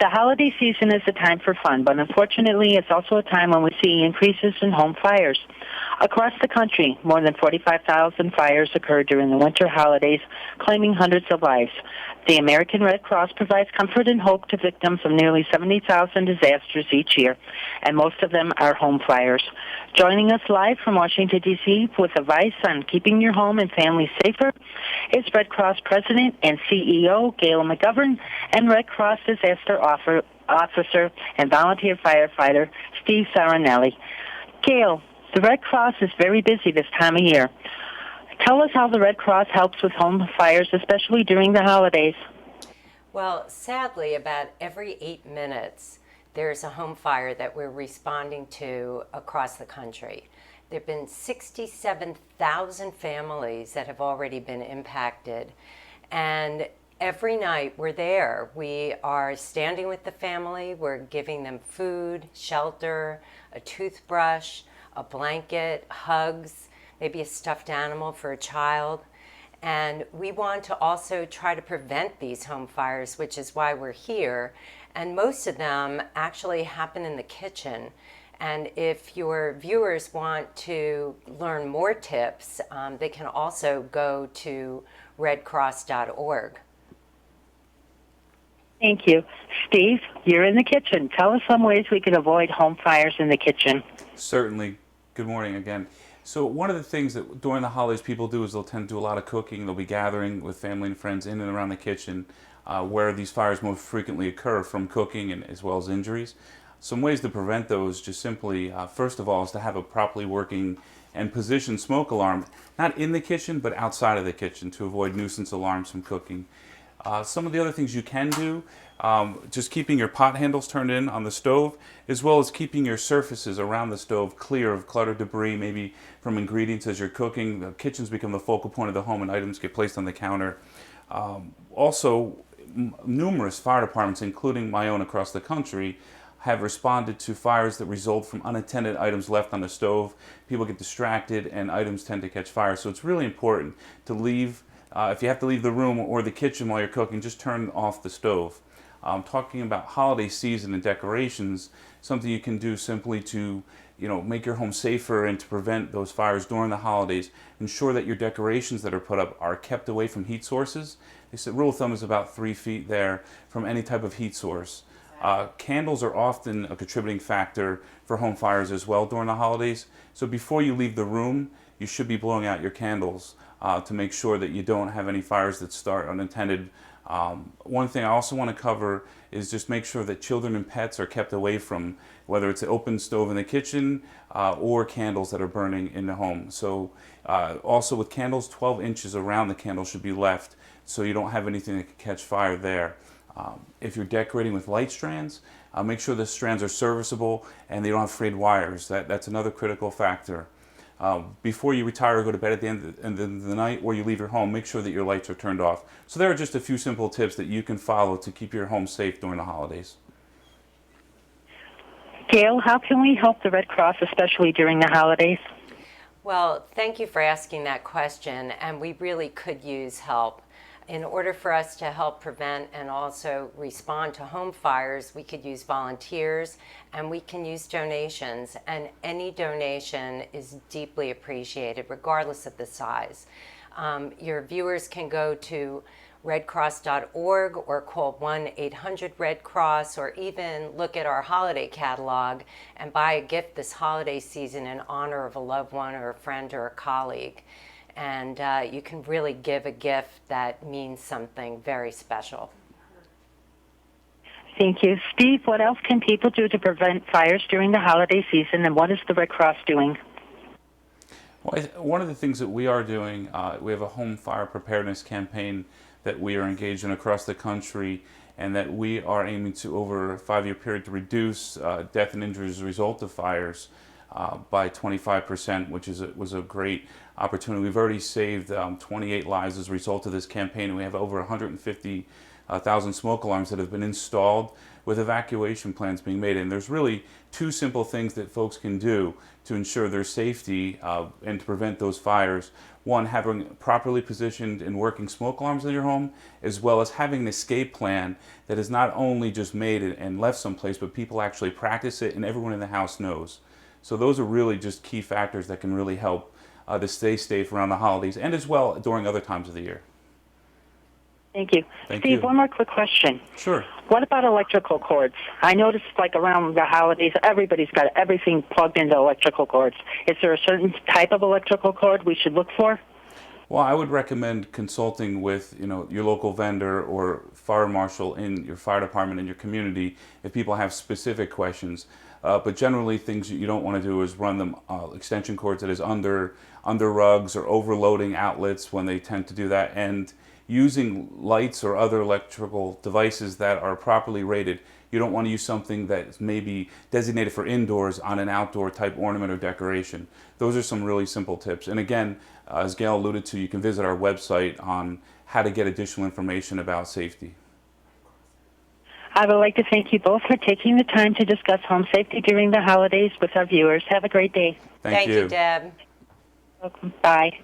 The holiday season is a time for fun, but unfortunately it's also a time when we see increases in home fires. Across the country, more than 45,000 fires occur during the winter holidays, claiming hundreds of lives. The American Red Cross provides comfort and hope to victims of nearly 70,000 disasters each year, and most of them are home fires. Joining us live from Washington, D.C. with advice on keeping your home and family safer is Red Cross President and CEO Gail McGovern and Red Cross Disaster Officer and volunteer firefighter Steve Sarinelli. Gail, the Red Cross is very busy this time of year. Tell us how the Red Cross helps with home fires, especially during the holidays. Well, sadly, about every 8 minutes, there's a home fire that we're responding to across the country. There have been 67,000 families that have already been impacted. And every night we're there. We are standing with the family. We're giving them food, shelter, a toothbrush, a blanket, hugs, maybe a stuffed animal for a child. And we want to also try to prevent these home fires, which is why we're here. And most of them actually happen in the kitchen. And if your viewers want to learn more tips, they can also go to redcross.org. Thank you. Steve, you're in the kitchen. Tell us some ways we can avoid home fires in the kitchen. Certainly. Good morning again. So one of the things that during the holidays people do is they'll tend to do a lot of cooking. They'll be gathering with family and friends in and around the kitchen where these fires most frequently occur from cooking and as well as injuries. Some ways to prevent those just simply, first of all, is to have a properly working and positioned smoke alarm, not in the kitchen but outside of the kitchen to avoid nuisance alarms from cooking. Some of the other things you can do, just keeping your pot handles turned in on the stove, as well as keeping your surfaces around the stove clear of cluttered debris, maybe from ingredients as you're cooking. The kitchens become the focal point of the home and items get placed on the counter. Also, numerous fire departments, including my own across the country, have responded to fires that result from unattended items left on the stove. People get distracted and items tend to catch fire. So it's really important to leave. If you have to leave the room or the kitchen while you're cooking, just turn off the stove. Talking about holiday season and decorations, something you can do simply to make your home safer and to prevent those fires during the holidays. Ensure that your decorations that are put up are kept away from heat sources. They said rule of thumb is about 3 feet there from any type of heat source. Candles are often a contributing factor for home fires as well during the holidays. So before you leave the room, you should be blowing out your candles to make sure that you don't have any fires that start unintended. One thing I also want to cover is just make sure that children and pets are kept away from whether it's an open stove in the kitchen or candles that are burning in the home. So also with candles, 12 inches around the candle should be left so you don't have anything that could catch fire there. If you're decorating with light strands, make sure the strands are serviceable and they don't have frayed wires. That's another critical factor. Before you retire or go to bed at the end of the night or you leave your home, make sure that your lights are turned off. So there are just a few simple tips that you can follow to keep your home safe during the holidays. Gail, how can we help the Red Cross, especially during the holidays? Well, thank you for asking that question, and we really could use help. In order for us to help prevent and also respond to home fires, we could use volunteers and we can use donations, and any donation is deeply appreciated regardless of the size. Your viewers can go to redcross.org or call 1-800-RED-CROSS, or even look at our holiday catalog and buy a gift this holiday season in honor of a loved one or a friend or a colleague. And you can really give a gift that means something very special. Thank you. Steve, what else can people do to prevent fires during the holiday season, and what is the Red Cross doing? Well, one of the things that we are doing, we have a home fire preparedness campaign that we are engaged in across the country, and that we are aiming to, over a 5-year period, to reduce death and injuries as a result of fires by 25%, which was a great opportunity. We've already saved 28 lives as a result of this campaign, and we have over 150 1,000 smoke alarms that have been installed with evacuation plans being made. And there's really two simple things that folks can do to ensure their safety and to prevent those fires. One, having properly positioned and working smoke alarms in your home, as well as having an escape plan that is not only just made and left someplace, but people actually practice it and everyone in the house knows. So those are really just key factors that can really help to stay safe around the holidays and as well during other times of the year. Thank you. Thank Steve, you. one more quick question. Sure. What about electrical cords? I noticed like around the holidays, everybody's got everything plugged into electrical cords. Is there a certain type of electrical cord we should look for? Well, I would recommend consulting with your local vendor or fire marshal in your fire department in your community if people have specific questions. But generally, things you don't want to do is run them extension cords that is under rugs or overloading outlets when they tend to do that, and using lights or other electrical devices that are properly rated. You don't want to use something that's maybe designated for indoors on an outdoor type ornament or decoration. Those are some really simple tips. And again, as Gail alluded to, you can visit our website on how to get additional information about safety. I would like to thank you both for taking the time to discuss home safety during the holidays with our viewers. Have a great day. Thank you. Thank you, Deb. Welcome. Bye.